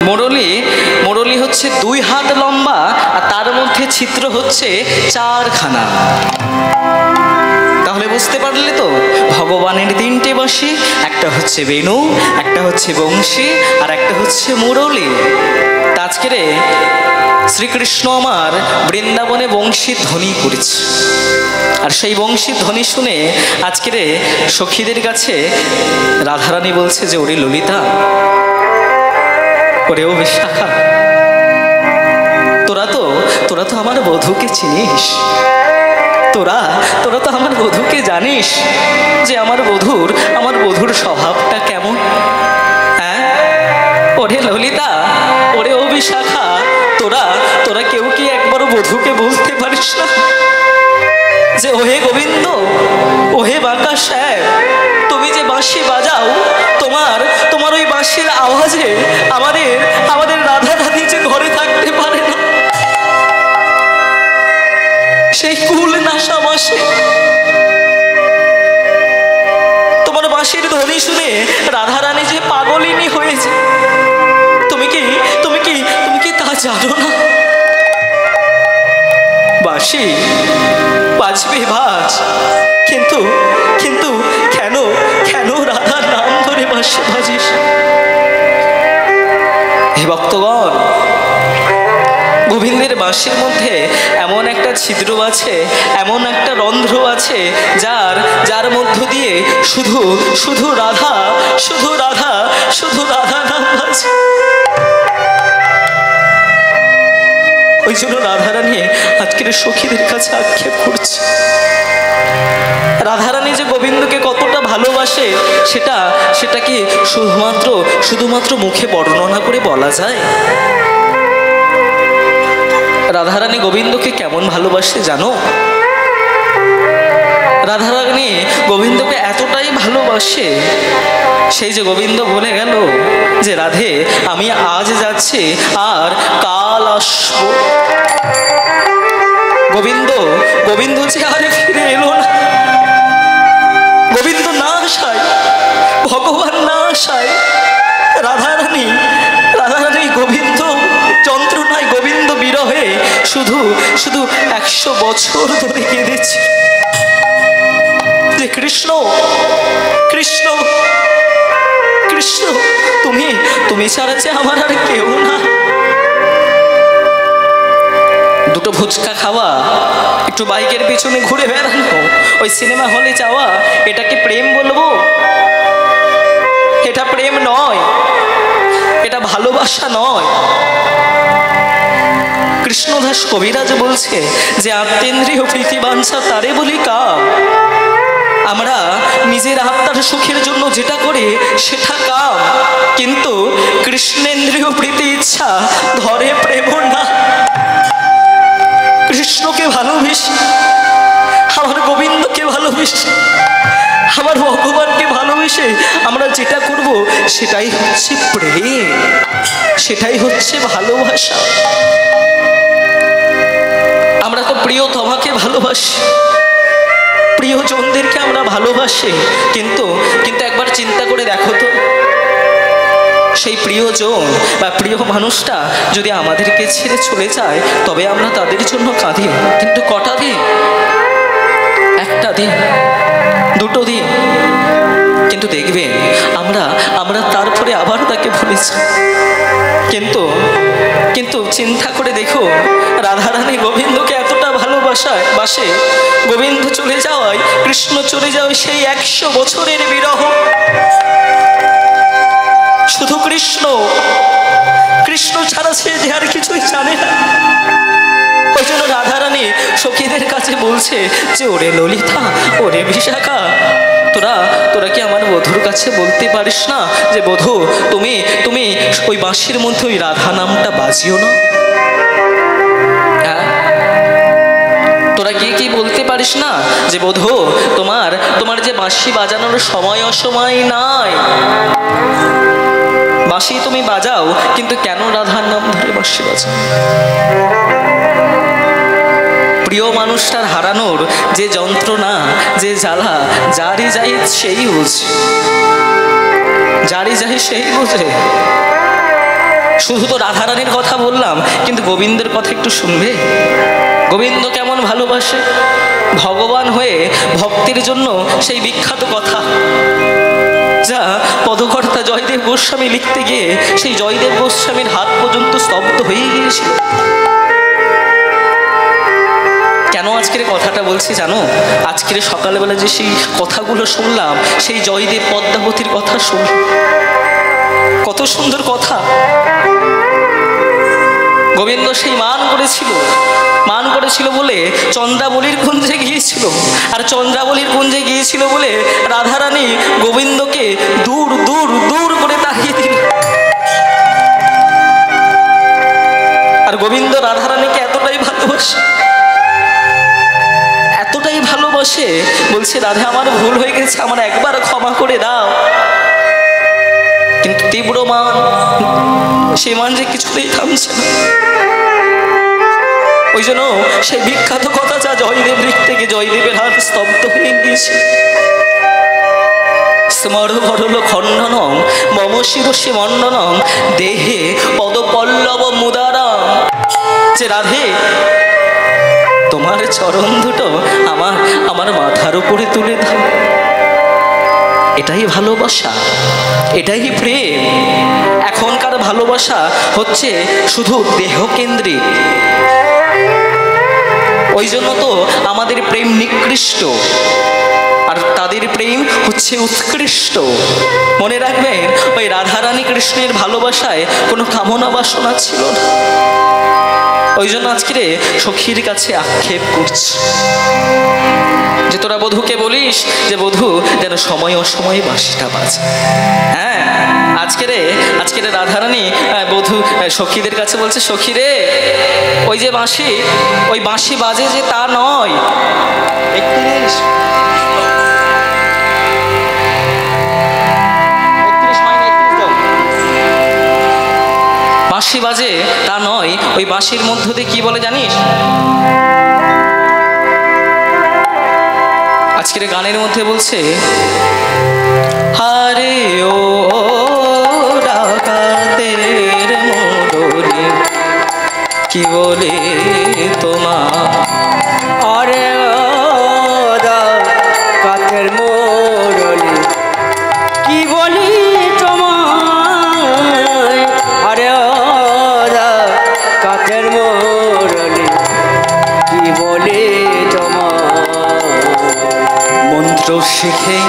মুরলী মুরলী হচ্ছে 2 হাত লম্বা আর তার মধ্যে ছিদ্র হচ্ছে 4খানা। তাহলে বুঝতে পারলে তো ভগবানের 3টে বাঁশি, একটা হচ্ছে বেণু, একটা হচ্ছে বংশী আর একটা হচ্ছে মুরলী। আজকে রে শ্রীকৃষ্ণ আমার বৃন্দাবনে বংশীর ধ্বনি করেছে, আর সেই বংশীর ধ্বনি শুনে আজকে রে সখীদের কাছে রাধারানী বলছে যে ওরে ললিতা, ওরে ও বিশাখা, তোরা তো আমার বধূকে চিনিস, তোরা তো আমার বধূকে জানিস যে আমার বধূর স্বভাবটা কেমন। হ্যাঁ ওরে ললিতা, ওরে ও বিশাখা, তোরা কেউ কি একবারও বধূকে বলতে পারিস না যে ওহে গোবিন্দ, ওহে বাঁকা শ্যাম, তুমি যে বাঁশি বাজাও, তোমার ওই বাঁশির আওয়াজে আমাদের রাধা রানী যে ঘরে থাকতে পারে না, সেই কুল নাশা বাঁশি, তোমার বাঁশির ধ্বনি শুনে রাধা রানী যে পাগলিনী হয়েছে, তুমি কি তা জানো না? বাঁশি বাজবে বাজ, কিন্তু কেন রাধার নাম ধরে বাঁশি বাজিস? হে ভক্তগণ, গোবিন্দের বাঁশির মধ্যে এমন একটা ছিদ্র আছে, এমন একটা রন্ধ্র আছে, যার মধ্য দিয়ে শুধু রাধা নাম বাজে। ওই জন্য রাধারানী আজকের সখীদের কাছে আক্ষেপ করছে। রাধারানী যে গোবিন্দকে কতটা ভালোবাসে সেটা কি শুধুমাত্র মুখে বর্ণনা করে বলা যায়? রাধারানী গোবিন্দকে কেমন ভালোবাসে জানো? রাধারানী গোবিন্দকে এতটাই ভালোবাসে, সেই যে গোবিন্দ বলে গেল যে রাধে আমি আজ যাচ্ছি আর কাল আসবো। গোবিন্দ যে আরে ফিরে এলো না, গোবিন্দ না আসায়, ভগবান না আসায় রাধারানী গোবিন্দ যন্ত্রণায়, গোবিন্দ বিরহে শুধু 100 বছর ধরে কেঁদেছে যে কৃষ্ণ কৃষ্ণ কৃষ্ণ, তুমি ছাড়া যে আমার আর কেউ না। দুটো ফুচকা খাওয়া, একটু বাইকের পিছনে ঘুরে বেড়ানো, ওই সিনেমা হলে যাওয়া, এটাকে প্রেম বলবো? এটা প্রেম নয়, এটা ভালোবাসা নয়। কৃষ্ণদাস কবিরাজ বলছে যে আত্মেন্দ্রিয় প্রীতি বাঞ্ছা তারে বলি কাম। আমরা নিজের আত্মার সুখের জন্য যেটা করি সেটা কাম, কিন্তু কৃষ্ণেন্দ্রিয় প্রীতি ইচ্ছা ধরে প্রেম না। কৃষ্ণকে ভালোবেসি, আমার গোবিন্দকে ভালোবেসি, আমার ভগবানকে ভালোবেসে আমরা যেটা করব সেটাই হচ্ছে প্রেম, সেটাই হচ্ছে ভালোবাসা। আমরা তো প্রিয়তমাকে ভালোবাসি, প্রিয়জনদেরকে আমরা ভালোবাসি, কিন্তু একবার চিন্তা করে দেখো তো, সেই প্রিয়জন বা প্রিয় মানুষটা যদি আমাদেরকে ছেড়ে চলে যায় তবে আমরা তাদের জন্য কাঁদি, কিন্তু কটা দিন? একটা দিন, দুটো দিন, কিন্তু দেখবেন আমরা তারপরে আবার তাকে ভুলেছি। কিন্তু চিন্তা করে দেখো, রাধারানী গোবিন্দকে এতটা ভালোবাসে, গোবিন্দ চলে যাওয়ায়, কৃষ্ণ চলে যাওয়ায় সেই 100 বছরের বিরহ, শুধু কৃষ্ণ ছাড়া সে যে আর কিছুই জানে না। ওই জন্য রাধারানী সখীদের কাছে বলছে যে ওরে ললিতা, ওরে বিশাখা, তোরা কি আমার বধূর কাছে বলতে পারিস না যে বধূ তুমি ওই বাঁশির মধ্যে ওই রাধা নামটা বাজিও না? তোরা কি বলতে পারিস না যে বধূ তোমার যে বাঁশি বাজানোর সময় অসময় নাই, বাঁশি তুমি বাজাও, কিন্তু কেন রাধার নাম ধরে বাঁশি বাজাও? প্রিয় মানুষটার হারানোর যে যন্ত্রণা, যে জ্বালা, যারই যাই সেই বোঝে, যারই যাই সেই বোঝে। শুধু তো রাধারানীর কথা বললাম, কিন্তু গোবিন্দের কথা একটু শুনবে? গোবিন্দ কেমন ভালোবাসে, ভগবান হয়ে ভক্তের জন্য সেই বিখ্যাত কথা যা পদকর্তা জয়দেব গোস্বামী লিখতে গিয়ে সেই জয়দেব গোস্বামীর হাত পর্যন্ত স্তব্ধ হয়ে গিয়েছিল। কেন আজকের কথাটা বলছি জানো? আজকের সকালবেলা যে সেই কথাগুলো শুনলাম, সেই জয়দেব পদ্মাবতীর কথা শুনলাম, কত সুন্দর কথা। গোবিন্দ সেই মান করেছিল বলে চন্দ্রাবলীর কুঞ্জে গিয়েছিল, আর চন্দ্রাবলীর কুঞ্জে গিয়েছিল বলে রাধারানী গোবিন্দকে দূর দূর দূর করে তাড়িয়ে দিল। আর গোবিন্দ রাধারানীকে এতটাই ভালোবাসে, বলছে রাধা আমার ভুল হয়ে গেছে, আমার একবার ক্ষমা করে দাও। কিন্তু তীব্র মান, সে মান যে কিছুতেই থামছে না। ওই জন্য সেই বিখ্যাত কথা যা জয়দেব লিখতে গিয়ে জয়দেবের হাত স্তব্ধ হয়ে গিয়েছে। স্মর ভরল খণ্ডনং মম শিরসি মণ্ডনং দেহে পদপল্লব মুদারাম। যে রাধে, তোমার চরণ দুটো আমার মাথার উপরে তুলে দাও। এটাই ভালোবাসা, এটাই প্রেম। এখনকার ভালোবাসা হচ্ছে শুধু দেহকেন্দ্রিক। ওই জন্য তো আমাদের প্রেম নিকৃষ্ট, আর তাদের প্রেম হচ্ছে উৎকৃষ্ট। মনে রাখবেন, ওই রাধারানী কৃষ্ণের ভালোবাসায় কোনো কামনা বাসনা ছিল না। ওই জন্য আজকে সখীর কাছে আক্ষেপ করছে যে তোরা বধূকে বলিস যে বধূ যেন সময় অসময়ে বাঁশিটা বাজে। হ্যাঁ, আজকে রাধারানী বধূ সখীদের কাছে বলছে, সখী রে, ওই যে বাঁশি, ওই বাঁশি বাজে যে তা নয়। বাঁশি বাজে তা নয়, ওই বাঁশির মধ্য দিয়ে কি বলে জানিস? আজকের গানের মধ্যে বলছে, হারে ও ডাকাতের মোড়লে কি বলে তোমার, আরে ও ডাকাতের মোড়লে কি বলি তোমায়, আরে ও ডাকাতের মোড়লে কি বলি তোমায়। মন্ত্র শিখে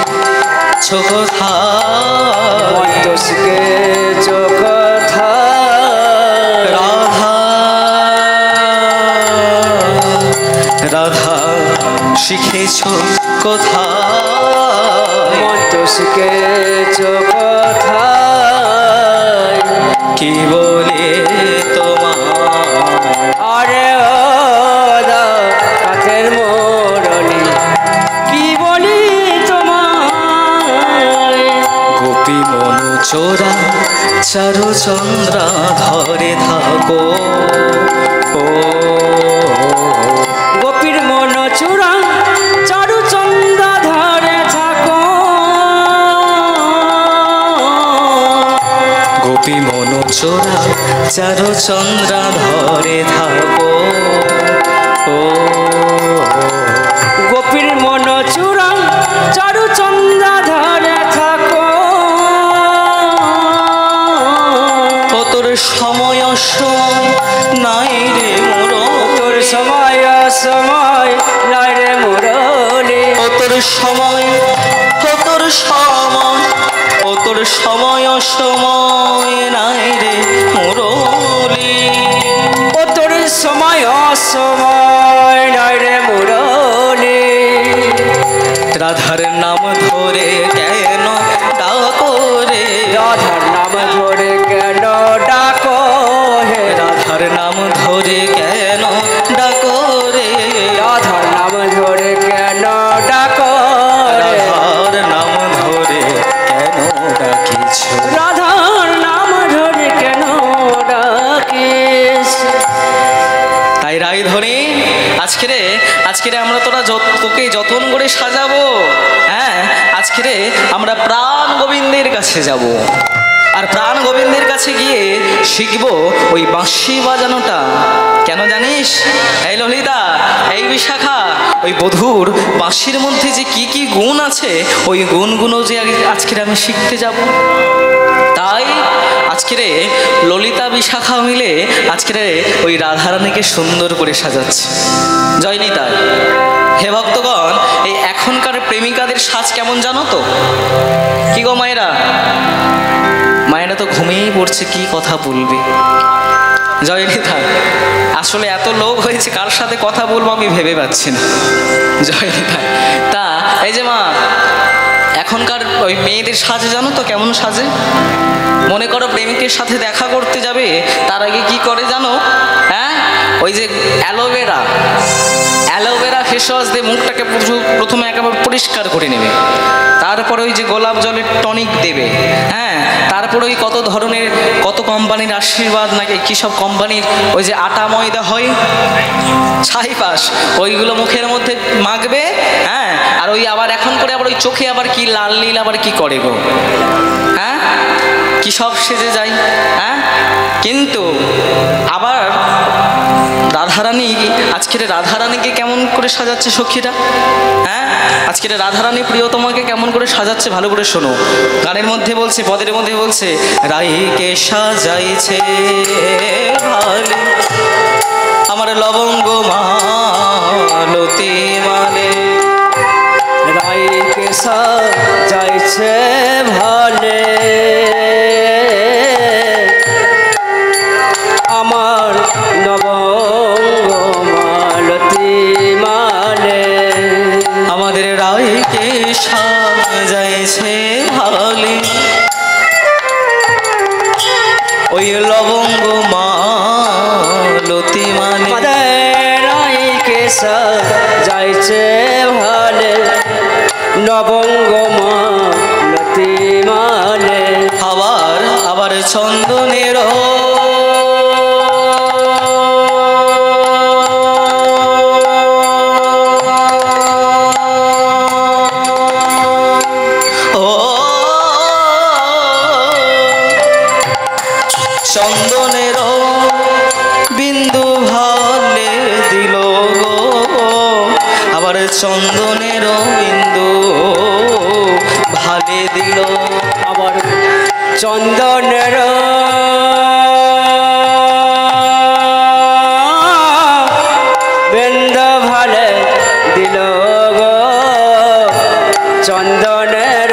কথা, মন্ত্র শিখে কথা, রাধা শিখেছ কথা, মন্ত্র শিখেছ কথা, কি বলে তোমার, আরে ও ডাকাতের মোড়লে কি বলি তোমায়। গোপী মন চোরা চারু চন্দ্রা ধরে থাকো, ও গোপীর মন চূড়া চারু চন্দ্রা ধরে থাকো, গোপী মন চোরা চারু চন্দ্রা ধরে থাকো, ও গোপীর মন চূড়া চারু চন্দ্রা ধরে থাকো। ও তোর সময় নাই রে মোর, তোর সময় সময় নাই রে মুরলি, ও তোর সময়, ও তোর সময়, ও তোর সময় নাই রে মুরলি, ও তোর সময় সময় নাই রে মুরলি। রাধার নাম ধরে কেন ডাকো রে, রাধার নাম ধরে কেন ডাকো হে, রাধার নাম ধরে কেন ডাকো রে, রাধার নাম ধরে কেন ডাকো রে, রাধার নাম ধরে কেন ডাকিছ, রাধার নাম ধরে কেন ডাকিস। তাই রায়ধনী আজকে আমরা তোকে যতন করে সাজাবো। হ্যাঁ, আজকে আমরা প্রাণ গোবিন্দের কাছে যাব। আর প্রাণ গোবিন্দের কাছে গিয়ে শিখবো ওই বাঁশি বাজানোটা। কেন জানিস? এই ললিতা, এই বিশাখা, ওই বধূর বাঁশির মধ্যে যে কি কি গুণ আছে, ওই গুণগুলো যে আজকের আমি শিখতে যাব। তাই আজকের ললিতা বিশাখা মিলে আজকের ওই রাধারানীকে সুন্দর করে সাজাচ্ছে। জয় নিতাই। হে ভক্তগণ, এই এখনকার প্রেমিকাদের সাজ কেমন জানো তো? কি গো মায়েরা? মায়েরা তো ঘুমিয়েই পড়ছে, কি কথা বলবে। জয় নিতাই। আসলে এত লোক হয়েছে, কার সাথে কথা বলবো আমি ভেবে পাচ্ছি না। জয় নিতাই। তা এই যে মা, এখনকার ওই মেয়েদের সাজে জানো তো কেমন সাজে? মনে করো প্রেমিকের সাথে দেখা করতে যাবে, তার আগে কি করে জানো? হ্যাঁ, ওই যে অ্যালোভেরা ফেস ওয়াশ দিয়ে মুখটাকে প্রথমে একেবারে পরিষ্কার করে নেবে, তারপরে ওই যে গোলাপ জলের টনিক দেবে, হ্যাঁ, তারপরে ওই কত কোম্পানির আশীর্বাদ নাকি কী সব কোম্পানির ওই যে আটা ময়দা হয় ছাইপাশ, ওইগুলো মুখের মধ্যে মাখবে, হ্যাঁ, আর ওই আবার এখন করে আবার ওই চোখে আবার কি লাল নীল আবার কি করে গো, হ্যাঁ, কি সব সেজে যায়, হ্যাঁ। কিন্তু আবার রাধারানী, আজকের রাধারানীকে কেমন করে সাজাচ্ছে সখীরা, হ্যাঁ, আজকের রাধারানী প্রিয়তমাকে কেমন করে সাজাচ্ছে ভালো করে শোনো। গানের মধ্যে বলছে, পদের মধ্যে বলছে, রাইকে সাজাইছে ভালে আমার লবঙ্গ মালতি মালে, রাইকে সাজাইছে ভালে আমার লবঙ্গ মালতি মালে, আমাদের রাইকে সাজাইছে ভালে ওই লবঙ্গ মালতি মালে, রাইকে সাজাইছে ভালে লবঙ্গ মালতি মালে, আবার চন্দনের চন্দনের বিন্দু ভালে দিল গো, আবার চন্দনের বিন্দু ভালে দিল, আবার চন্দনের বিন্দু ভালে দিল গো, চন্দনের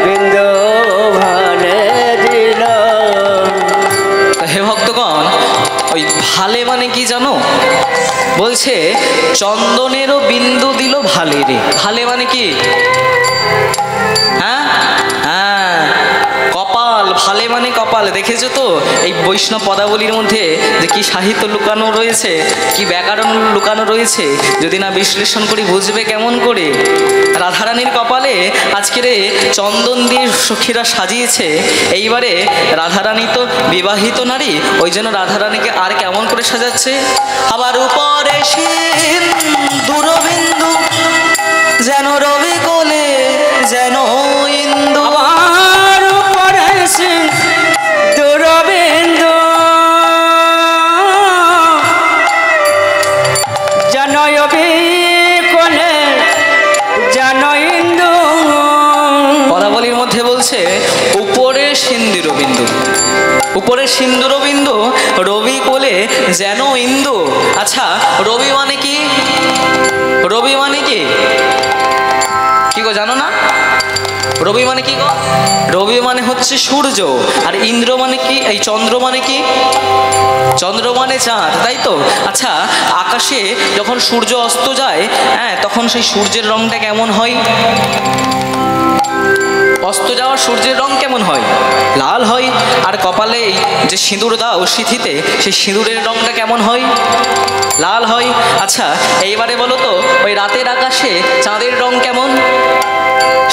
বিন্দু ভালে দিল। হে ভক্তগণ, ওই ভালে মানে কি জানো? বলছে চন্দনেরও বিন্দু দিল ভালে রে। ভালে মানে কি? হ্যাঁ হ্যাঁ, কপাল। ভালে মানে কপাল। দেখেছো তো এই বৈষ্ণব পদাবলীর মধ্যে যে কি সাহিত্য লুকানো রয়েছে, কি ব্যাকরণ লুকানো রয়েছে, যদি না বিশ্লেষণ করি বুঝবে কেমন করে। রাধারানীর কপালে আজকের চন্দন দিয়ে সখীরা সাজিয়েছে। এইবারে রাধারানী তো বিবাহিত নারী, ওই জন্য রাধারানীকে আর কেমন করে সাজাচ্ছে। আবার উপরে সিন্দুরবিন্দু যেন রবি কোলে যেন ইন্দু, আমার উপরে সিন্দুরবিন্দু যেন রবি কোলে যেন ইন্দু। পদাবলীর মধ্যে বলছে উপরে সিন্দুরবিন্দু, উপরে সিন্দুরবিন্দু রবি কোলে যেন ইন্দু। আচ্ছা, রবি মানে কি? রবি মানে কি? কি গো জানো না? রবি মানে কি গো? রবি মানে হচ্ছে সূর্য, আর ইন্দ্র মানে কি? এই চন্দ্র মানে কি? চন্দ্র মানে চাঁদ, তাই তো। আচ্ছা, আকাশে যখন সূর্য অস্ত যায়, হ্যাঁ, তখন সেই সূর্যের রংটা কেমন হয়? অস্ত যাওয়ার সূর্যের রং কেমন হয়? লাল হয়। আর কপালে যে সিঁদুর দাও সিঁথিতে, সেই সিঁদুরের রংটা কেমন হয়? লাল হয়। আচ্ছা, এইবারে বলো তো, ওই রাতের আকাশে চাঁদের রং কেমন?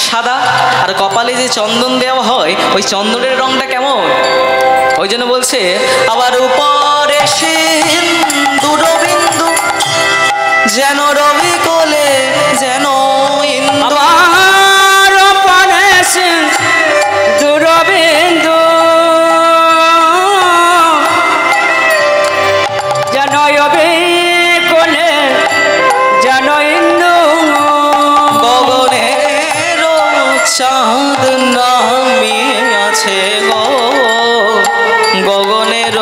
সাদা। আর কপালে যে চন্দন দেওয়া হয়, ওই চন্দনের রংটা কেমন? ওই জন্য বলছে আবার উপরে সিন্দুরবিন্দু যেন রবি কোলে যেন ইন্দু। আমার উপরে সিন্দুরবিন্দু নয়বে কোলে যেন ইন্দু গগনের চাঁদ নামে আছে গো, গগনের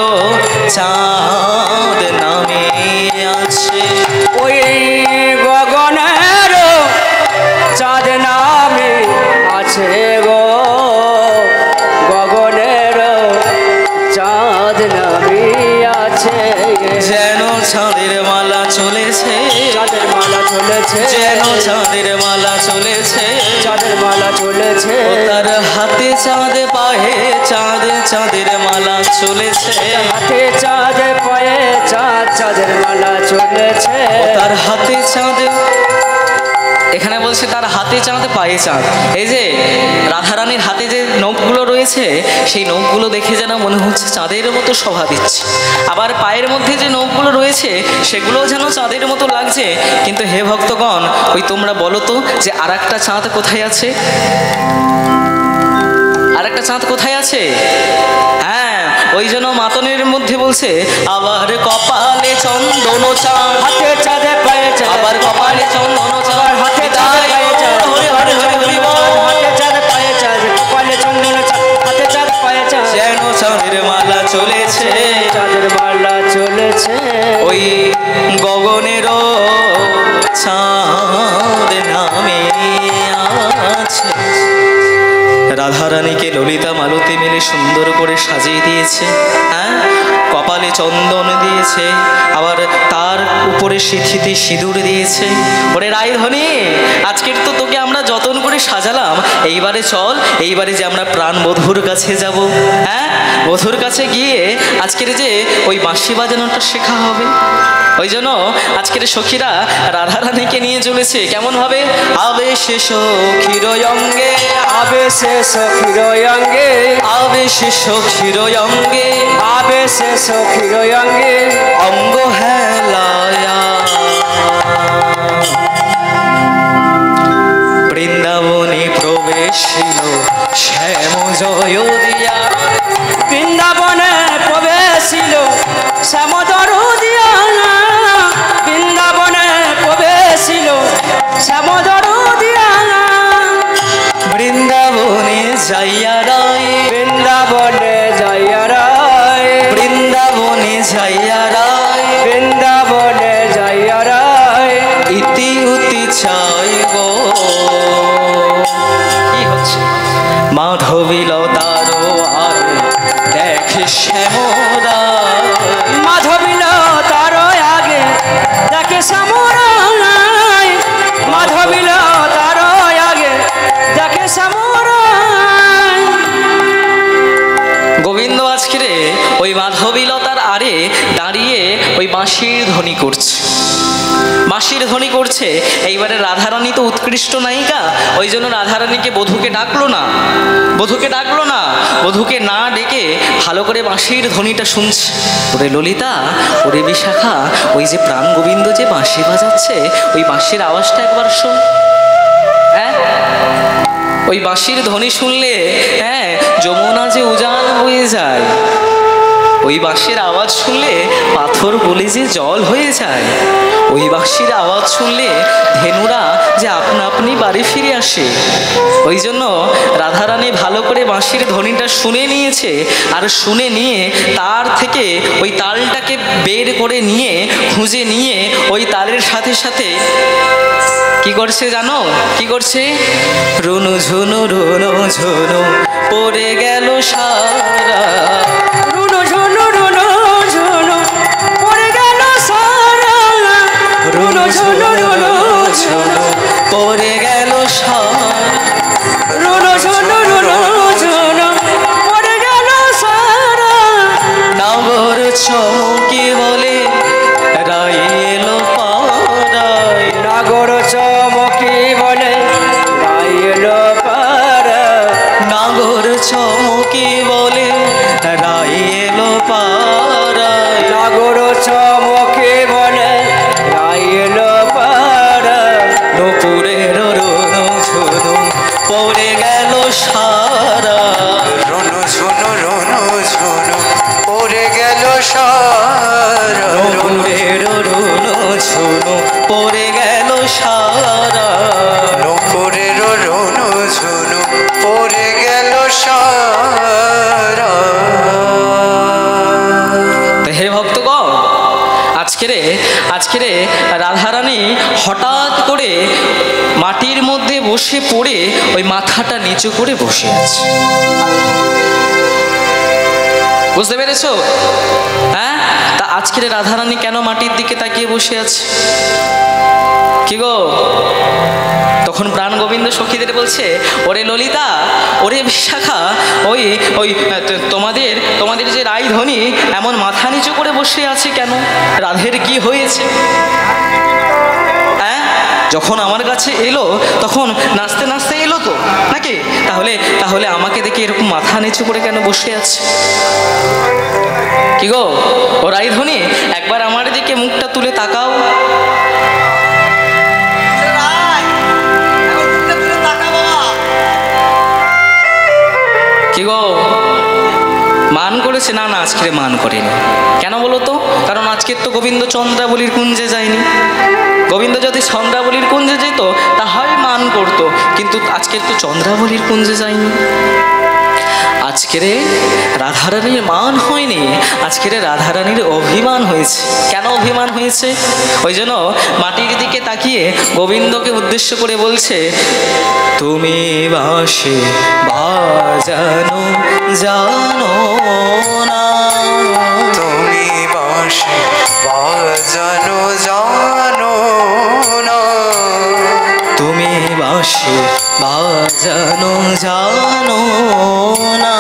চাঁদ নামে আছে। ওই গগনের চাঁদ নামে আছে গো, গগনের চাঁদ নামে আছে। যেন চাঁদের মালা চলেছে, চাঁদের মালা চলেছে, যেন চাঁদের মালা চলেছে, চাঁদের মালা চলেছে। ও তার হাতে চাঁদ পায়ে চাঁদ, চাঁদের মালা চলেছে। হাতে চাঁদ পায়ে চাঁদ, চাঁদের মালা চলেছে। ও তার হাতে চাঁদ, এখানে বলছে তার হাতে চাঁদ পায়ে চাঁদ। এই যে রাধারানীর হাতে যে নখগুলো রয়েছে, সেই নখগুলো দেখে যেন মনে হচ্ছে চাঁদের মতো শোভা দিচ্ছে। আবার পায়ের মধ্যে যে নখগুলো রয়েছে সেগুলোও যেন চাঁদের মতো লাগছে। কিন্তু হে ভক্তগণ, ওই তোমরা বলো তো যে আর একটা চাঁদ কোথায় আছে? আর একটা চাঁদ কোথায় আছে? হ্যাঁ, ওই জন্য মাতনের মধ্যে বলছে আবার কপালে চন্দন চাঁদ, হাতে চাঁদ পায়ে চাঁদ, আবার কপালে চন্দন চাঁদ, হাতে চাঁদ পায়ে চাঁদ, হরি হরি হরি হরি বল। হাতে চাঁদ পায়ে চাঁদ, কপালে চন্দন চাঁদ, হাতে চাঁদ পায়ে চাঁদ। যেন চাঁদের মালা চলেছে, চাঁদের মালা চলেছে। ওই গগনের চাঁদ নামে আছে। রাধারানীকে ললিতা মালতী মিলে সুন্দর করে সাজিয়ে দিয়েছে। হ্যাঁ, কপালে চন্দন দিয়েছে, আবার তার উপরে সিঁথিতে সিঁদুর দিয়েছে। ওরে রায়ধনী, আজকের তো তোকে আমরা যতন করে সাজালাম, এইবারে চল, এইবারে যে আমরা প্রাণ বধূর কাছে যাব। হ্যাঁ, বধূর কাছে গিয়ে আজকের যে ওই বাঁশি বাজানোটা শেখা হবে। ওই জন্য আজকের সখীরা রাধারানীকে নিয়ে চলেছে কেমন ভাবে? আবেশে সখীর অঙ্গে, আবেশে সখীর অঙ্গে, আবেশে সখীর অঙ্গে, আবেশে সখীর অঙ্গে, অঙ্গ হেলায়া বৃন্দাবনে প্রবেশিল শ্যাম জয় দিয়া। বৃন্দাবনে প্রবেশিল শ্যাম দরদিয়া, বৃন্দাবনে প্রবেশিল শ্যাম দরদিয়া। বৃন্দাবনে যাইয়া রায়, বৃন্দাবনে যাইয়া রায়, বৃন্দাবনে যাইয়া রায়, বৃন্দাবনে যাইয়া রায়। ইতি উতি চাই গো। কি হচ্ছে? মাধবীলতার আর দেখে শ্যামরা, মাধবীল তার আগে দেখে শ্যামরায়, মাধবীল তার আগে দেখে শ্যামরায়। গোবিন্দ আজকে ওই মাধবীলতার আরে দাঁড়িয়ে ওই বাঁশির ধ্বনি করছে, বাঁশির ধ্বনি করছে। এইবারে রাধারানী তো উৎকৃষ্ট নায়িকা, ওই জন্য রাধারানীকে বধূকে ডাকলো না, বধূকে ডাকলো না, বধূকে না ডেকে ভালো করে বাঁশির ধ্বনিটা শুনছে। ওরে ললিতা, ওরে বিশাখা, ওই যে প্রাণ গোবিন্দ যে বাঁশি বাজাচ্ছে, ওই বাঁশির আওয়াজটা একবার শোন। হ্যাঁ, ওই বাঁশির ধ্বনি শুনলে হ্যাঁ যমুনা যে উজান হয়ে যায়, ওই বাঁশির আওয়াজ শুনলে পাথর গলে যে জল হয়ে যায়, ওই বাঁশির আওয়াজ শুনলে ধেনুরা যে আপনা আপনি বাড়ি ফিরে আসে। ওই জন্য রাধারানী ভালো করে বাঁশির ধ্বনিটা শুনে নিয়েছে, আর শুনে নিয়ে তার থেকে ওই তালটাকে বের করে নিয়ে খুঁজে নিয়ে ওই তালের সাথে সাথে কি করছে জানো? কি করছে? রুনু ঝুনু রুনু ঝুনু পড়ে গেল সারা, রুনু ঝুনু রুনু ঝুনু পড়ে গেল সারা, রুনু ঝুনু রুনু ঝুনু পড়ে গেল সারা, রুনু ঝুনু রুনু ঝুনু পড়ে গেল সারা। নগর চমকি বলে রাই এলো পাড়ায়, নাগর চমকি বলে রাই এলো পাড়ায়, নাগর চমকি বলে রাই এলো পাড়ায়, নাগর চমকি বলে রাই এলো পাড়ায়। নপুরের রুনু ঝুনু পড়ে গেল সারা, রনু ঝুনু পড়ে গেল সব হে ভক্তগণ, আজকেরে রাধারানী হঠাৎ করে মাটির মধ্যে বসে পড়ে ওই মাথাটা নিচু করে বসে আছে। বুঝতে পেরেছো? হ্যাঁ, তা আজকের রাধারানী কেন মাটির দিকে তাকিয়ে বসে আছে? কি গো? তখন প্রাণ গোবিন্দ সখীদের বলছে, ওরে ললিতা, ওরে বিশাখা, ওই ওই তোমাদের যে রাইধনী এমন মাথা নিচু করে বসে আছে কেন? রাধের কি হয়েছে? হ্যাঁ, যখন আমার কাছে এলো তখন নাচতে নাচতে এলো তো নাকি? তাহলে আমাকে দেখে এরকম মাথা নিচু করে কেন বসে আছে? কি গো ও রাইধনী, একবার আমার দিকে মুখটা তুলে তাকাও। কি গো, মান করেছে? না না, আজকে মান করেনি। কেন বলো তো? কারণ আজকের তো গোবিন্দ চন্দ্রাবলীর কুঞ্জে যায়নি। গোবিন্দ যদি চন্দ্রাবলীর কুঞ্জে যেত তাহলে মান করতো, কিন্তু আজকের তো চন্দ্রাবলীর কুঞ্জে যায়নি। আজকের রাধারানীর মান হয়নি, আজকের রাধারানীর অভিমান হয়েছে। কেন অভিমান হয়েছে? ওই জন্য মাটির দিকে তাকিয়ে গোবিন্দকে উদ্দেশ্য করে বলছে, তুমি বাঁশি বাজানো জানো না, তুমি বাঁশি বাজানো জানো না, তুমি বাঁশি বাজানো জানো না,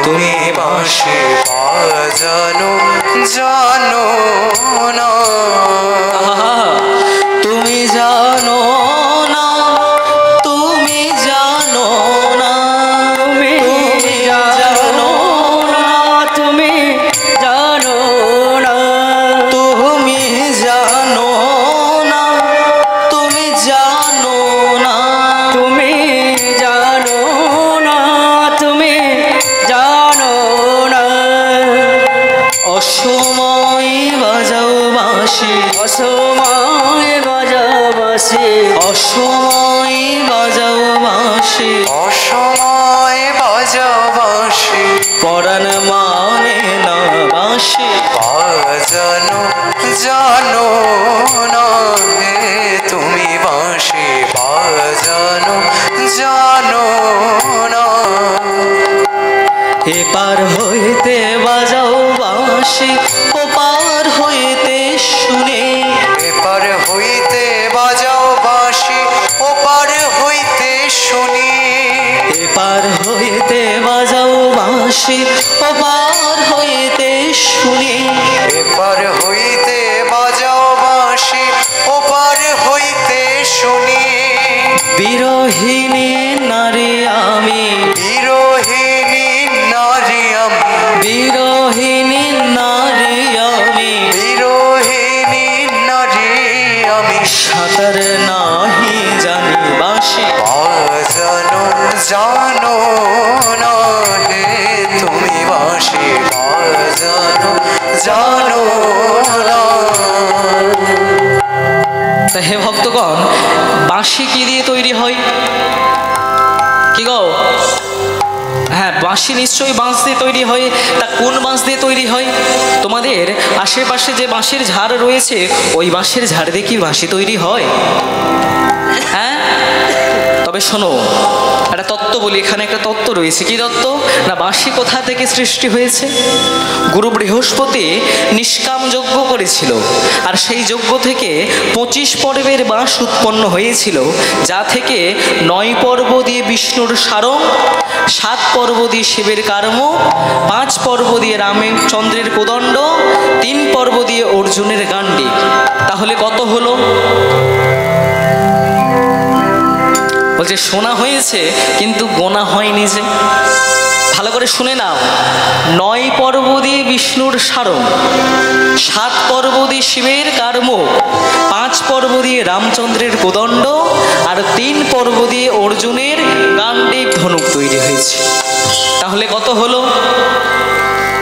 তুমি বাঁশি বাজানো জানো না, আহা, তুমি জানো না, তুমি জানো না, তুমি জানো না, তুমি জানো না, তুমি জানো না, তুমি জানো না, তুমি জানো না, তুমি জানো না। অসময় বাজাও বাঁশি, অসময় বাজাও বাঁশি, অসময় বাজাও বাঁশি, অসময় বাজাও বাঁশি, পরাণ মানে না বাঁশি, বাজানো জানো না, হে তুমি বাঁশি বাজানো জানো না, এপার হইতে বাজাও বাঁশি, ওপার হইতে শুনে, এপার হইতে বাজাও বাঁশি, ওপার হইতে শুনি, এপার হইতে বাজাও বাঁশি, ওপার হইতে শুনে, এপার হইতে বাজাও বাঁশি, ওপার হইতে শুনি, বিরহিণী নারী আমি, বিরহিণী নারী আমি, বিরহিণী নারী আমি, বিরহিণী নারী আমি, সাঁতার নাহি জানি বাঁশি, বাজানো জানো না, হে তুমি বাঁশি বাজানো জানো না, তা হে ভক্তগণ, বাঁশি কি দিয়ে তৈরি হয়? কি গো? হ্যাঁ, বাঁশি নিশ্চয়ই বাঁশ দিয়ে তৈরি হয়। তা কোন বাঁশ দিয়ে তৈরি হয়? তোমাদের আশেপাশে যে বাঁশের ঝাড় রয়েছে ওই বাঁশের ঝাড় দিয়ে কি বাঁশি তৈরি হয়? হ্যাঁ, তবে শোনো, একটা তত্ত্ব বলি। এখানে একটা তত্ত্ব রয়েছে। কি তত্ত্ব? না, বাঁশি কোথা থেকে সৃষ্টি হয়েছে? গুরু বৃহস্পতি নিষ্কাম যজ্ঞ করেছিল, আর সেই যজ্ঞ থেকে 25 পর্বের বাঁশ উৎপন্ন হয়েছিল, যা থেকে 9 পর্ব দিয়ে বিষ্ণুর সারং, 7 পর্ব দিয়ে শিবের কার্ম, 5 পর্ব দিয়ে রামচন্দ্রের কোদণ্ড, 3 পর্ব দিয়ে অর্জুনের গান্ডি। তাহলে কত হলো? বলছে শোনা হয়েছে কিন্তু গোনা হয়নি। যে ভালো করে শুনে নাও, 9 পর্ব দিয়ে বিষ্ণুর সারং, 7 পর্ব দিয়ে শিবের কার্ম, 5 পর্ব দিয়ে রামচন্দ্রের কোদণ্ড, আর 3 পর্ব দিয়ে অর্জুনের গান্ডীব ধনুক তৈরি হয়েছে। তাহলে কত হলো?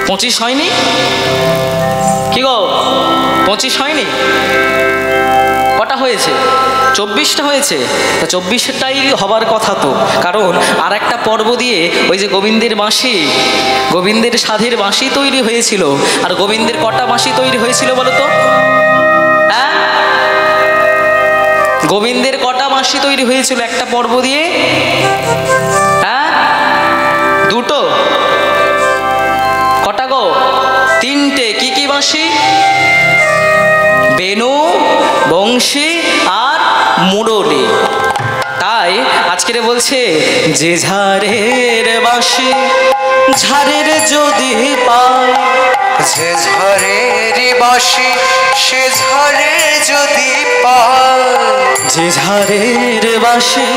25 হয়নি? কি গো, 25 হয়নি? কটা কটা হয়েছে? 24টা হয়েছে। তা 24টাই হবার কথা তো, কারণ আর একটা পর্ব দিয়ে ওই যে গোবিন্দের বাঁশি, গোবিন্দের সাধের বাঁশি তৈরি হয়েছিল। আর গোবিন্দের কটা বাঁশি তৈরি হয়েছিল বলো তো? হ্যাঁ, গোবিন্দের কটা বাঁশি তৈরি হয়েছিল একটা পর্ব দিয়ে? হ্যাঁ, দুটো। কটা গো? 3টে। কি কি বাঁশি? বেনু, বংশী আর মুরলী। তাই আজকের বলছে যে ঝাড়ের বাঁশি ঝাড়ের যদি পায়, যে ঝড়ের বাঁশি সে ঝড়ে যদি পায়, যে ঝাড়ের বাঁশি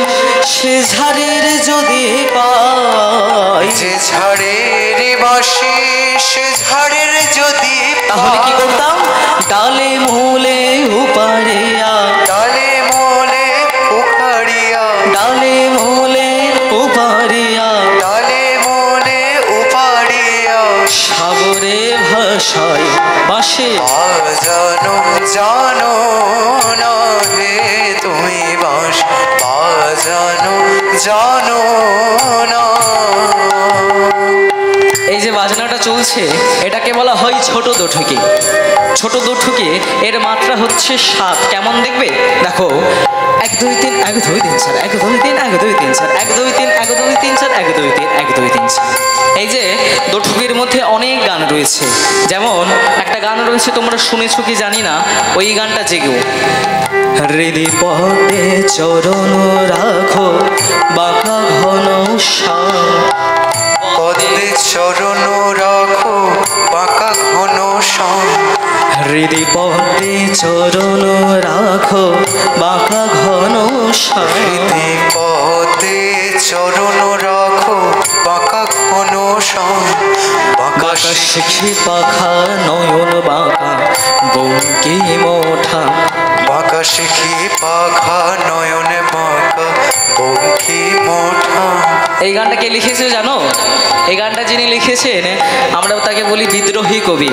সে ঝাড়ের যদি পায়, যে ঝড়ের বাঁশি সে ঝড়ের যদি তাহলে কি পায়, করতাম? ডালে মূলে উপাড়িয়া, ডালে মোলে উখাড়িয়া, ডালে মূলে উপাড়িয়া, ডালে মোলে উপাড়িয়া, সাগরে ভাষায় বাঁশি বাজানো জানো না হে তুমি বাঁশ বাজানো জানো না। এই যে বাজনাটা চলছে এটাকে বলা হয় ছোট দুঠুকি। ছোট দুঠুকি এর মাত্রা হচ্ছে 7। কেমন দেখবে? দেখো, 1 2 3 1 2 3 4 1 2 3 1 2 3 4 1 2 3 1 2 3 4 1 2 3 1 2 3 4। এই যে দুঠুকির মধ্যে অনেক গান রয়েছে। যেমন একটা গান রয়েছে, তোমরা শুনেছো কি জানি না, ওই গানটা জেগেও হৃদি পথে চরণ রাখো বাঁকা ঘন শ্যাম, পদ্মে চরণ রাখো বাঁকা ঘন শ্যাম, হৃদি পথে চরণ রাখো বাঁকা ঘন শ্যাম, হৃদি পদে চরণ রাখো বাঁকা ঘন শ্যাম, বাঁকা বাঁকা শিখি পাখা নয়ন বাঁকা বঙ্কি মোঠা, বাঁকা শিখি পাখা নয়নে বাঁকা বঙ্কি মোঠা। এই গানটা কে লিখেছে জানো? এই গানটা যিনি লিখেছেন আমরা তাকে বলি বিদ্রোহী কবি।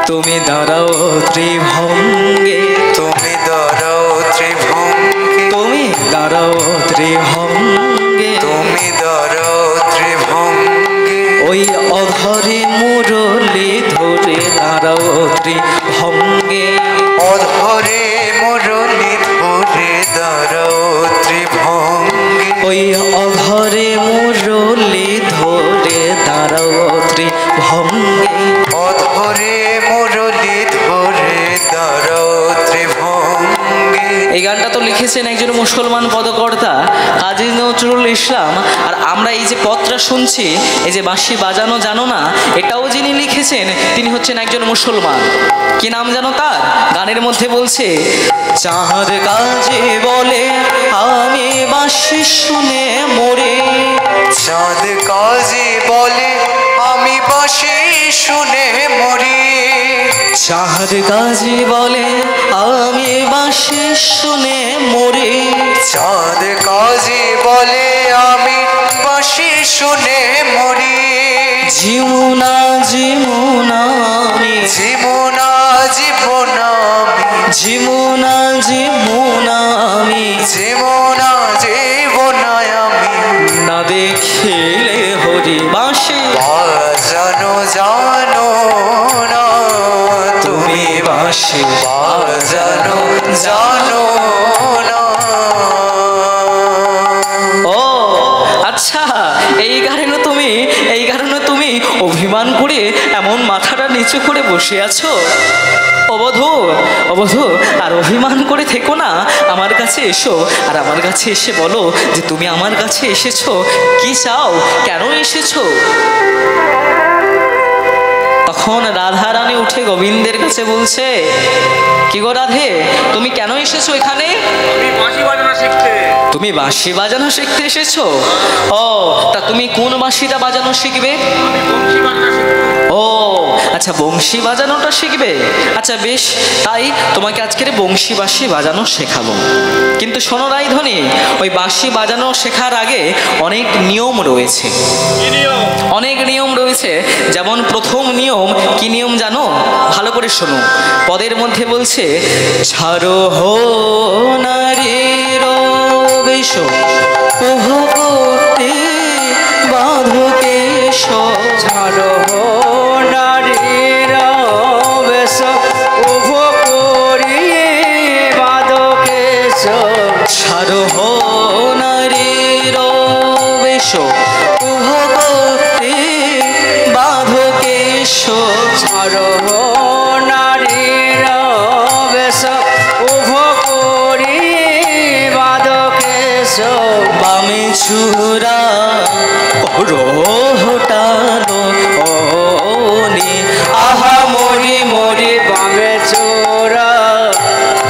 তুমি দাঁড়াও ত্রিভঙ্গে, তুমি দাঁড়াও ত্রিভঙ্গে, তুমি দাঁড়াও ত্রিভঙ্গে, তুমি দাঁড়াও ত্রিভঙ্গে, ওই অধরে মুরলি ধরে দাঁড়াও ত্রিভঙ্গে, অধরে মুরলি ধরে দাঁড়াও ত্রিভঙ্গে, ওই অধরে মুরলি ধরে দাঁড়াও ত্রিভঙ্গে। অধরে মুরলি ধরে দাঁড়াও ত্রিভঙ্গে। এই গানটা তো লিখেছেন একজন মুসলমান পদকর্তা কাজী নজরুল ইসলাম। আর আমরা এই যে পদটা শুনছি, এই যে বাঁশি বাজানো জানো না, এটাও যিনি লিখেছেন তিনি হচ্ছেন একজন মুসলমান। কি নাম জানো তার? গানের মধ্যে বলছে চাঁদ কাজে বলে আমি বাঁশি শুনে মরে, চাঁদ কাজী বলে আমি বাঁশি শুনে মরি, চাঁদ কাজে বলে আমি বাঁশি শুনে মরে, চাঁদ কাজী বলে আমি বাঁশি শুনে মরি, জীবনা জীবনা আমি, জীবনা জীবনা আমি, জীবনা জীবনা আমি, জীবনা জীবনা আমি, না দেখিলে হরি বাঁশি বাজানো জানো না তুমি বাঁশি বাজানো জানো না। ও আচ্ছা, এই কারণে তুমি অভিমান করে এমন মাথাটা নিচু করে বসে আছো। অবধূ, অবধূ, আর অভিমান করে থেকো না, আমার কাছে এসো। আর আমার কাছে এসে বলো যে তুমি আমার কাছে এসেছো, কি চাও, কেন এসেছো। তখন রাধা রানী উঠে গোবিন্দের কাছে বলছে, কি গো রাধে, তুমি কেন এসেছো এখানে? আমি বাঁশি বাজানো শিখতে। তুমি বাঁশি বাজানো শিখতে এসেছো? ও, তা তুমি কোন বাঁশিটা বাজানো শিখবে? আমি বংশী বাজনা শিখতে। ও আচ্ছা, বংশী বাজানোটা শিখবে। আচ্ছা বেশ, তাই তোমাকে আজকের বংশী বাঁশি বাজানো শেখাবো। কিন্তু শোনো রাইধনী, ওই বাঁশি বাজানো শেখার আগে অনেক নিয়ম রয়েছে। কি নিয়ম? অনেক নিয়ম রয়েছে। যেমন প্রথম নিয়ম, কি নিয়ম জানো? ভালো ভালো করে শোনো। পদের মধ্যে বলছে ছাড়ো হো নারীর বেশ উহ করতে বাঁধো কেশ, ছাড়ো হো নারীর বেশ উভ করি বাঁধো কেশ, ছাড়ো হো নারীর বেশ উহ করতে বাঁধো কেশ, ছাড়ো হো নারীর বেশ উভ করি বাঁধো কেশ, বামে চূড়া করো হটালো নি, আহা মরি মরি বামে চোরা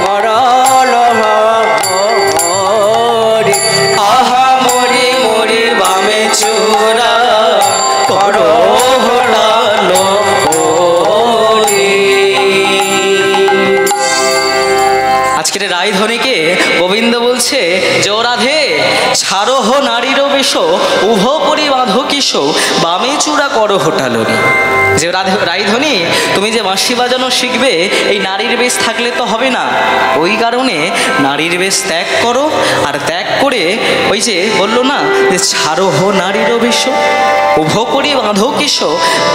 করল হরি, আহা মরি মরি বামে চূড়া করো হটালো নি। আজকের রায়ধনীকে গোবিন্দ বলছে যে ও রাধে, ছাড়ো হো নারীরও বেশ উভ করি বাঁধো কিশ, বামে চূড়া করো হোটালনি। যে রায়ধনী, তুমি যে বাঁশি বাজানো শিখবে এই নারীর বেশ থাকলে তো হবে না, ওই কারণে নারীর বেশ ত্যাগ করো, আর ত্যাগ করে ওই যে বললো না যে ছাড়ো হো নারীরও বেশ উভ করি বাঁধো কিশ,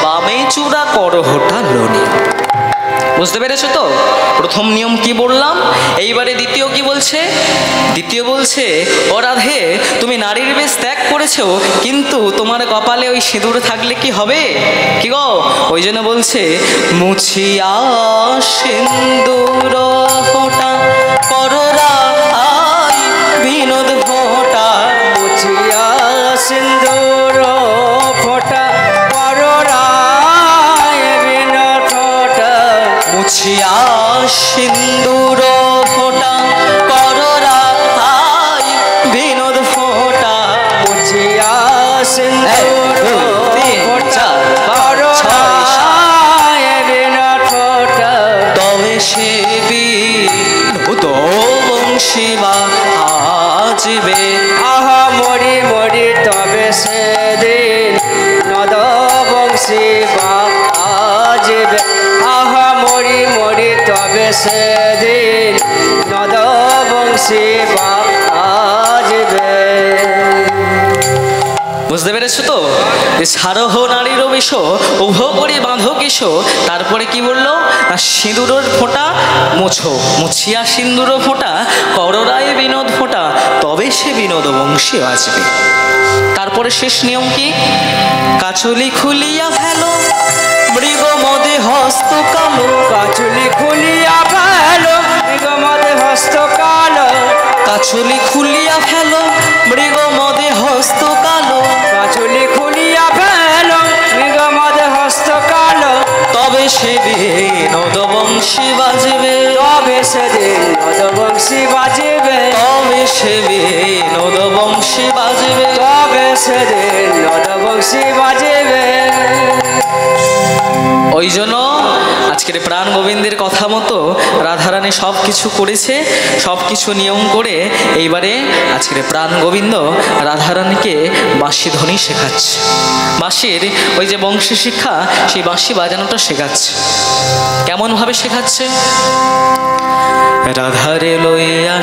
বামে চূড়া করো হোটালনি। বুঝতে পেরেছো তো? প্রথম নিয়ম কি বললাম, এইবারে দ্বিতীয় কি বলছে? দ্বিতীয় বলছে ও রাধে, তুমি নারীর বেশ ত্যাগ করেছো, কিন্তু তোমার কপালে ওই সিঁদুর থাকলে কি হবে? কি গো? ওই জন্য বলছে মুছিয়া সিন্দুর ফোঁটা কররা আই বিনোদ ফোঁটা, মুছিয়া সিন্দুর ফোঁটা কররায় বিনোদ ফোঁটা, মুছিয়া সিন্দুর ফোঁটা কররা আই বিনোদ ফোঁটা, মুছিয়া সিন্দুর ফোঁটা ছয়, কররায় বিনোদ ফোঁটা, তবে সে বিনোদ বংশী বা আজবে, আহা মরি মরি তবে সেদিন নদ বংশী বাজবে, আহা মরি মরি তবে সেদিন নদ বংশী বাজবে। বুঝতে পেরেছো তো? যে ছাড়ো হো নারীর বেশ উভ করে বাঁধো কিশ, তারপরে কি বললো না সিঁদুরের ফোঁটা মোছো, মুছিয়া সিন্দুর ফোঁটা কররায় বিনোদ ফোঁটা, তবে সে বিনোদ বংশী আসবে। তারপরে শেষ নিয়ম কি? কাচলি খুলিয়া ফেলো মৃগ মদে হস্ত কালো, কাচুলি খুলিয়া ফেলো নিগমতে হস্ত কালো, কাচলি খুলিয়া ফেলো মৃগ মদে হস্ত কালো, কাচুলি খুলিয়া ফেলো নিগমতে হস্ত কালো, তবে সে বিনোদ বংশী বাজবে, তবে সেদিন নদ বংশী বাজবে, তবে সে বিনোদ বংশী বাজবে। তবে সেদিন নদ বংশী বাজবে। ওই জন্য আজকের প্রাণ গোবিন্দের কথা মতো রাধারানী সব কিছু করেছে, সব কিছু নিয়ম করে এইবারে আজকের প্রাণ গোবিন্দ রাধারানীকে বাঁশি ধ্বনি শেখাচ্ছে। বাঁশির ওই যে বংশী শিক্ষা, সেই বাঁশি বাজানোটা শেখাচ্ছে। কেমনভাবে শেখাচ্ছে? রাধারে লইয়া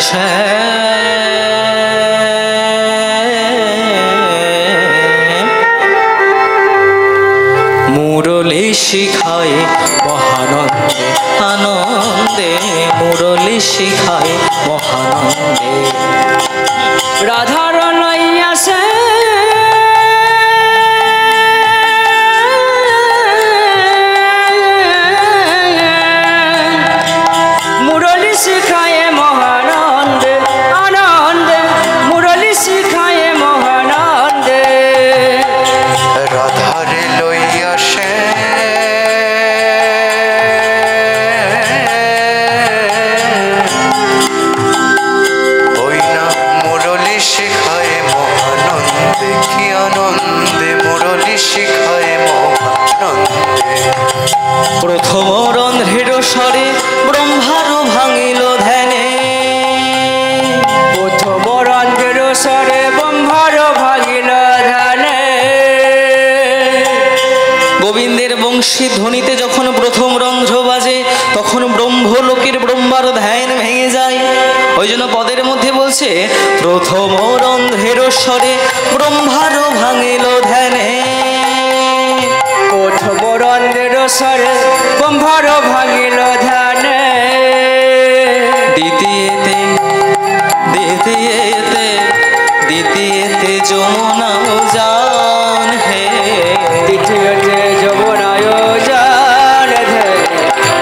মুরলি শিখায় মহানন্দে আনন্দে, মুরলি শিখায় মহানন্দে, রাধার লইয়া সে মুরলি শিখায় মহানন্দে আনন্দে, মুরলি শিখায় মহানন্দে, রাধারে লইয়া সে ওই না মুরলি শিখায় মহানন্দে, কি আনন্দে মুরলি শিখায় মহানন্দে। প্রথম রন্ধ্রের স্বরে ব্রহ্মার ভাঙিল ধ্যানে, প্রথম রঞ্জের স্বরে ব্রহ্মার ভাগিল ধ্যানে, গোবিন্দের বংশী ধ্বনিতে যখন প্রথম রন্ধ্র বাজে, লোকের ব্রহ্মার ধ্যান ভেঙে যায়। ওই জন্য পদের মধ্যে বলছে প্রথম রন্ধ্রের স্বরে ব্রহ্মার ভাঙিল ধ্যানে। প্রথম রন্ধ্রের স্বরে ব্রহ্মার ভাঙিল ধ্যানে। দ্বিতীয়তে দ্বিতীয়তে দ্বিতীয়তে যমুনা উজান হে। দ্বিতীয়তে যমুনায় জান ধে,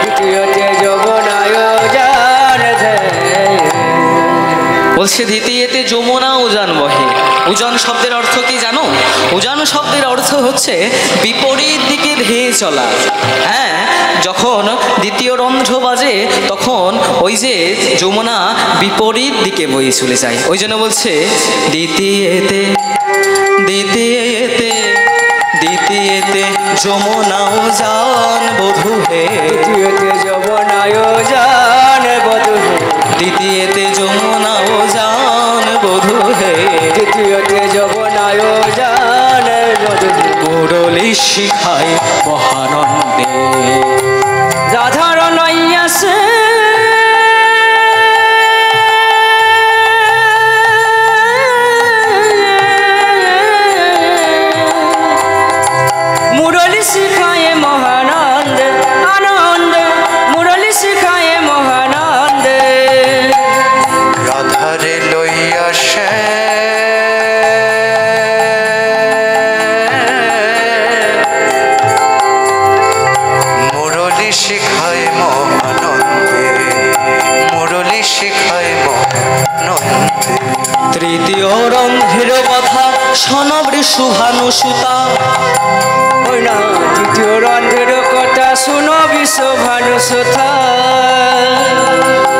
দ্বিতীয়তে যমুনায় জান ধে। বলছে দ্বিতীয়তে যমুনা উজান বহে। উজান শব্দের অর্থ কি জানো? উজান শব্দের অর্থ হচ্ছে বিপরীত দিকে ধেয়ে চলা। হ্যাঁ, যখন দ্বিতীয় রন্ধ্র বাজে তখন ওই যে যমুনা বিপরীত দিকে বয়ে চলে যায়। ওই জন্য বলছে দ্বিতীয়তে দ্বিতীয়তে দ্বিতীয়তে যমুনা উজান বধূ হে। দ্বিতীয়তে যমুনায় জান বধূ হে, দ্বিতীয়তে যমুনা উজান বধূ হে। দ্বিতীয়তে যমুনায় জান বধূ হে। মুরলী শিখায় মহানন্দে। রাধার নইয়াছে মুরলী শিখায় মহানন্দে, আনন্দে মুরলী শিখায় মহানন্দে। রাধারে লইয়া সে মুরলী শিখায় মহানন্দে, মুরলী শিখায় মহানন্দে। তৃতীয় রন্ধ্রের কথা শোনবৃ শুভানু সুতা। ওই না দ্বিতীয় রন্ধ্রের কথা শুনো বিশ্বভানু সুতা।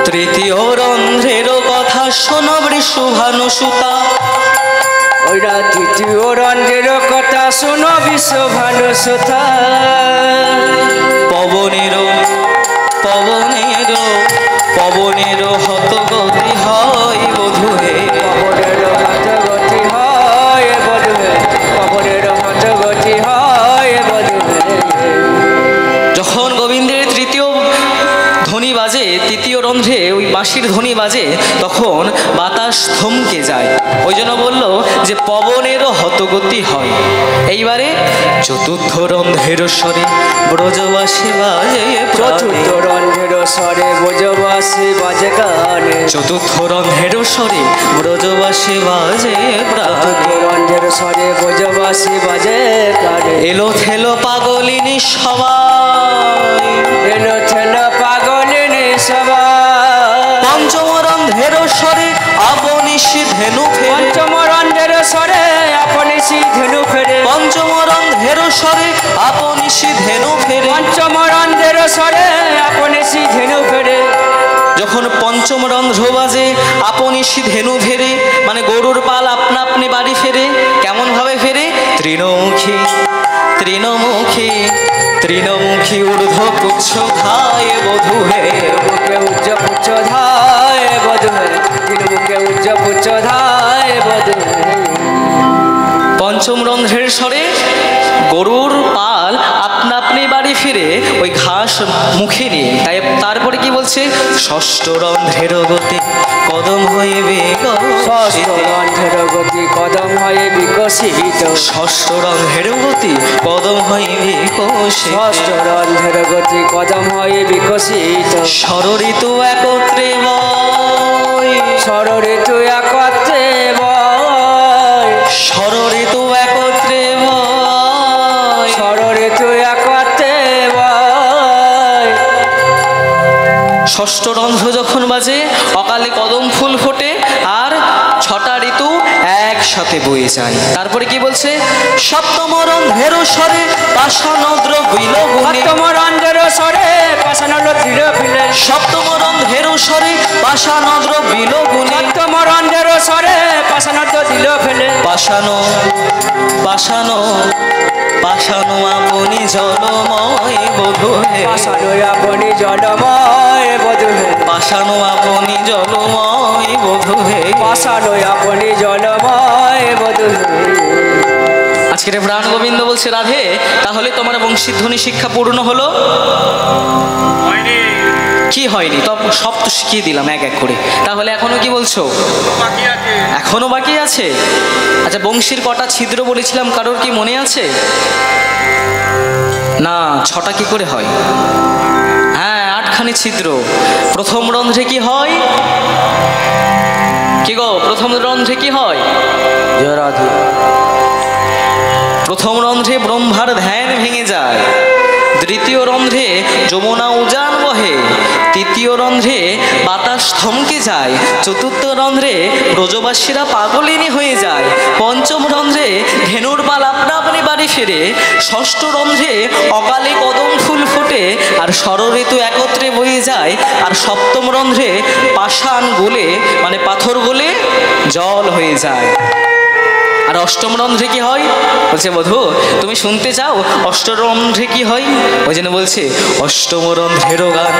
তৃতীয় রন্ধ্রের কথা শোনবৃ শুভানু সুতা। ওই না তৃতীয় রন্ধ্রের কথা শুনো বিশ্বভানু সুতা। পবনের পবনের পবনের হতগতি হয় বধূ হে। পবনের হঠগতি হয় বধূ হে, পবনের হঠগতি হয় বধূ হে। যখন গোবিন্দের তৃতীয় ধ্বনি বাজে, তৃতীয় রন্ধ্রে ওই বাঁশির ধ্বনি বাজে, তখন বাতাস থমকে যায়। ওই জন্য বলল যে পবনেরও হতগতি হয়। এইবারে চতুর্থ রন্ধ্রের স্বরে ব্রজবাসী বাজে প্রাণে। চতুর্থ রন্ধ্রের স্বরে ব্রজবাসী বাজে গানে। চতুর্থ রন্ধ্রের স্বরে ব্রজবাসী বাজে প্রাণে। চতুর্থ রন্ধ্রের স্বরে ব্রজবাসী বাজে গানে। এলো থেলো পাগলিনী সবাই। এলো ঠেলো পাগলিনী সবাই। পঞ্চম রন্ধ্রের স্বরে আপনিশি ধেনু ফেরে। পঞ্চম রন্ধ্রের স্বরে আপনি ধেনু ফেরে। পঞ্চম রন্ধ্রের স্বরে আপনিশি ধেনু ফেরে। পঞ্চম রন্ধ্রের স্বরে আপনি ধেনু ফেরে। যখন পঞ্চম রন্ধ্র বাজে আপনিশি ধেনু ফেরে, মানে গরুর পাল আপনা আপনি বাড়ি ফেরে। কেমন ভাবে ফেরে? তৃণমুখী তৃণমুখী তৃণমুখী ঊর্ধ্ব পুচ্ছ ধায় বধূ হে। মুখে উচ্চ পুচ্ছ ধায় বধূ হে, তিন মুখে উচ্চ পুচ্ছ ধায় বধূ হে। পঞ্চম রন্ধ্রের স্বরে গরুর পাল আপনা আপনি বাড়ি ফিরে ওই ঘাস মুখে নিয়ে। তাই তারপরে কি বলছে? ষষ্ঠ রন্ধ্রের গতি কদম হয়ে ষষ্ঠ রন্ধ্রের গতি কদম হয়ে বিকশিত। ষষ্ঠ রন্ধ্রের গতি কদম হয়ে বিকশিত। ষষ্ঠ রন্ধ্রের গতি কদম হয়ে বিকশিত। ষড়ঋতু একত্রে বয়। ষড়ঋতু একত্রে বয়। ষড়ঋতু একত্রে বয়। ষড়ঋতু একত্রে বয়। ষষ্ঠ রন্ধ্র যখন বাজে অকালে কদম ফুল ফোটে আর ছটা ঋতু একসাথে বয়ে যায়। তারপরে কি বলছে? সপ্তম রন্ধ্রের স্বরে পাষাণদ্র বিল গুণে। সপ্তম রন্ধ্রের স্বরে পাষাণদ্র বিল গুণে। সপ্তম রন্ধ্রের স্বরে পাষাণদ্র বিল গুণে। সপ্তম রন্ধ্রের স্বরে পাষাণদ্র দিল ফেলে। পাষাণ পাষাণ পাষাণ আপনি জলময় বধূ হে। পাষাণ আপনি জলময় বধূ হে। পাষাণ আপনি জলময় বধূ হে। পাষাণ আপনি জলময় বধূ হে। আজকের প্রাণ গোবিন্দ বলছে রাধে, তাহলে তোমার বংশীধ্বনি শিক্ষা পূর্ণ হলো? কি হয়নি? তো সব তো শিখিয়ে দিলাম এক এক করে, তাহলে এখনো কি বলছো? এখনো বাকি আছে। আচ্ছা, বংশীর কটা ছিদ্র বলেছিলাম, কারোর কি মনে আছে? না, 6টা কি করে হয়? হ্যাঁ, 8খানি ছিদ্র। প্রথম রন্ধ্রে কি হয়? কি গো, প্রথম রন্ধ্রে কি হয়? জরাধি। প্রথম রন্ধ্রে ব্রহ্মার ধ্যান ভেঙে যায়, দ্বিতীয় রন্ধ্রে যমুনা উজান বহে, তৃতীয় রন্ধ্রে বাতাস থমকে যায়, চতুর্থ রন্ধ্রে ব্রজবাসীরা পাগলিনী হয়ে যায়, পঞ্চম রন্ধ্রে ধেনুর পাল আপনা আপনি বাড়ি ফেরে, ষষ্ঠ রন্ধ্রে অকালে কদম ফুল ফোটে আর ষড়ঋতু একত্রে বয়ে যায়, আর সপ্তম রন্ধ্রে পাষাণ গলে মানে পাথর গলে জল হয়ে যায়। আর অষ্টম রন্ধ্রে কি হয়? বলছে বধূ তুমি শুনতে চাও অষ্টম রন্ধ্রে কি হয়? ওই জন্য বলছে অষ্টম রন্ধ্রের গান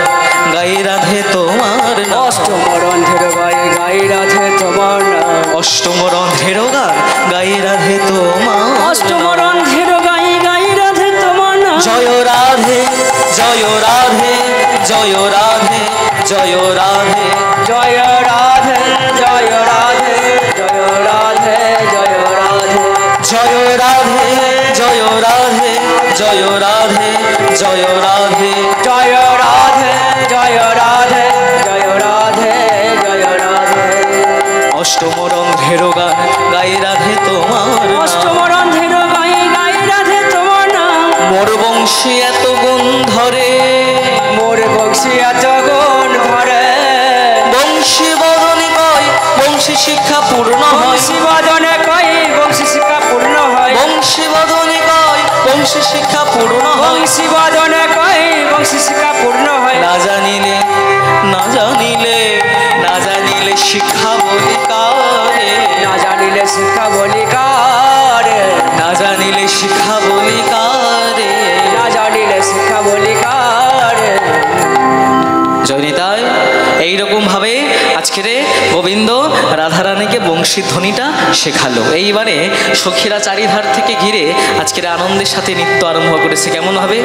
গাই রাধে তোমার নাম। অষ্টম রন্ধ্রের গায়ে গাই রাধে তোমার নাম। অষ্টম রন্ধ্রের গান গাই রাধে তোমার। অষ্টম রন্ধ্রের গায়ে গাই রাধে তোমার নাম। জয় রাধে জয় রাধে জয় রাধে জয় রাধে জয় রাধে জয় রাধে জয় রাধে জয় রাধে জয় রাধে জয় রাধে জয় রাধে জয় রাধে জয় রাধে জয় রাধে জয় রাধে জয় রাধে। অষ্টম রন্ধ্রের গান গাই রাধে তোমার নাম। অষ্টম রন্ধ্রের গায়ে গাই রাধে তোমার নাম। মোর বংশী এত গুণ ধরে, মোর বংশী এত গুণ ধরে, বংশী বদনে কয় বংশী শিক্ষা পূর্ণ হয়। বংশী বাদনে কই বংশী শিক্ষা পূর্ণ হয়। বংশী বদনে কয় বংশী শিক্ষা পূর্ণ হয়। বংশী বাদনে কই বংশী শিক্ষা পূর্ণ হয়। না জানিলে না জানিলে না জানিলে শিক্ষা বলি কারে, না জানিলে শিক্ষা বলি কারে, না জানিলে শিক্ষা বলি কারে। না জানিলে শিক্ষা বলি কারে। জয়নিতাই এইরকম ভাবে আজকের গোবিন্দ রাধারানীকে বংশী ধ্বনিটা শেখালো। এইবারে সখীরা চারিধার থেকে ঘিরে আজকের আনন্দের সাথে নৃত্য আরম্ভ করেছে। কেমন হবে?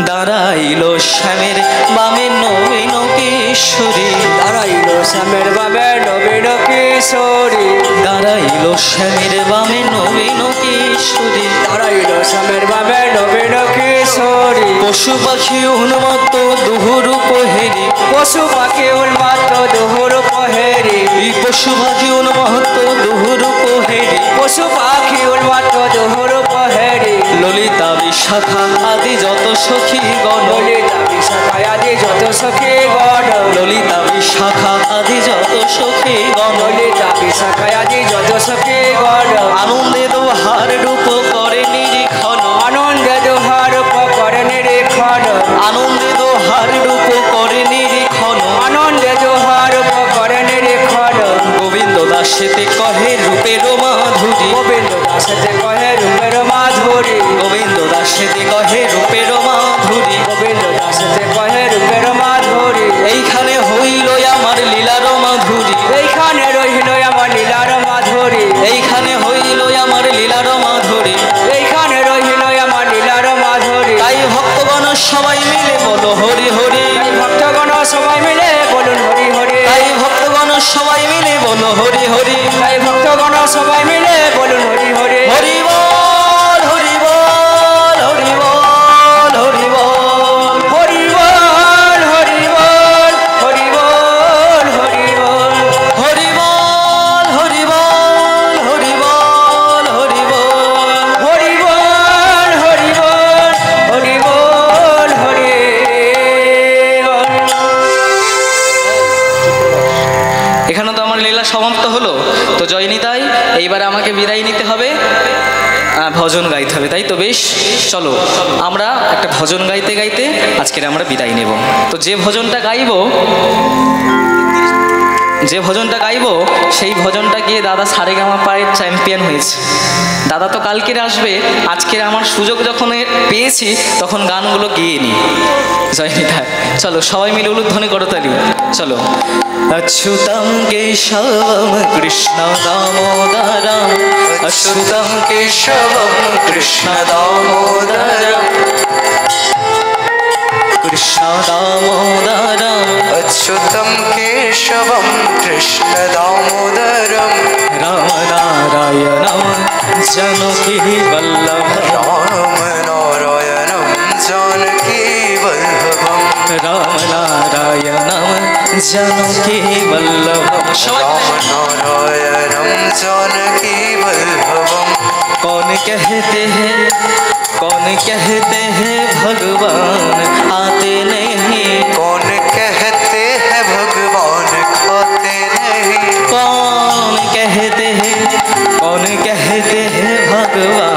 দাঁড়াইল শ্যামের বামে নবীন কিশোরী, দাঁড়াইল শ্যামের বামে নবীন কিশোরী, দাঁড়াইল শ্যামের বামে নবীন কিশোরী, দাঁড়াইল শ্যামের বামে নবীন কিশোরী। পশু পাখি উন্মত্ত দুহুরূপ হেরি, পশু পাখি উন্মাত্ত দুহুর পহেরি, পশু পাখি উন্মত্ত দুহুরূপ হেরি, পশু পাখি উন্মাত্ত দুহুর পহেরি। ললিতা বিশাখা আদি যত সখী গণ, ললিতা বিশাখায় আদি যত সখী গণ, ললিতা বিশাখা আদি যত সখী গণ, ললিতা বিশাখায় আদি যত সখী গণ। আনন্দে দোহার রূপ করে নিরীক্ষণ, আনন্দে দোহার করে নিরীক্ষণ, আনন্দে দোহার রূপ করে নিরীক্ষণ। আনন্দে দোহার করে নিরীক্ষণ। গোবিন্দ দাসেতে কহে রূপের মাধুরী, গোবিন্দ দাসেতে কহে রূপের মাধুরী, গোবিন্দ দাসেতে কহে রূপের মাধুরী। গোবিন্দ দাসেতে কহে রূপের মাধুরী। এইখানে হইল আমার লীলার মাধুরী, এইখানে রহিল আমার লীলার মাধুরী, এইখানে হইল আমার লীলার মাধুরী। এইখানে রহিল আমার লীলার মাধুরী। তাই ভক্তগণ সবাই মিলে বলো হরি হরি, তাই ভক্তগণ সবাই মিলে বলুন হরি হরি, তাই ভক্তগণ সবাই মিলে বলো হরি হরি। তাই ভক্তগণ সবাই মিলে বলুন হরি হরি। হরি বল হরি বল হরি বল হরি বল, হরি বল হরি বল হরি বল হরি বল, হরি বল হরি বল হরি বল হরি বল, হরি বল হরি বল হরি বল হরি বল। এখানে তো আমার লীলা সমাপ্ত হলো। তো জয়নিতাই এইবারে আমাকে বিদায় নিতে হবে, ভজন গাইতে হবে, তাই তো? বেশ, চলো আমরা একটা ভজন গাইতে গাইতে আজকের আমরা বিদায় নেব। তো যে ভজনটা গাইবো সেই ভজনটা গিয়ে দাদা সারেগামা পায়ের চ্যাম্পিয়ন হয়েছে। দাদা তো কালকের আসবে, আজকের আমার সুযোগ যখন পেয়েছি তখন গানগুলো গিয়ে নিই। জয়নিতাই চলো সবাই মিলে উলুধ্বনি করতালি। চলো। अच्युतं केशवं कृष्ण दामोदरं, अच्युतं केशवं कृष्ण दामोदरम् कृष्ण दामोदरम अच्युतं केशवं कृष्ण दामोदरं राम नारायणम जानकी वल्लभम राम नारायणं जानकी वल्लभं राम नारायणम जानकी वल्लभम राम नारायणं जानकी वल्लभं कौन कहते हैं भगवान आते नहीं कौन कहते हैं भगवान खाते नहीं कौन कहते हैं भगवान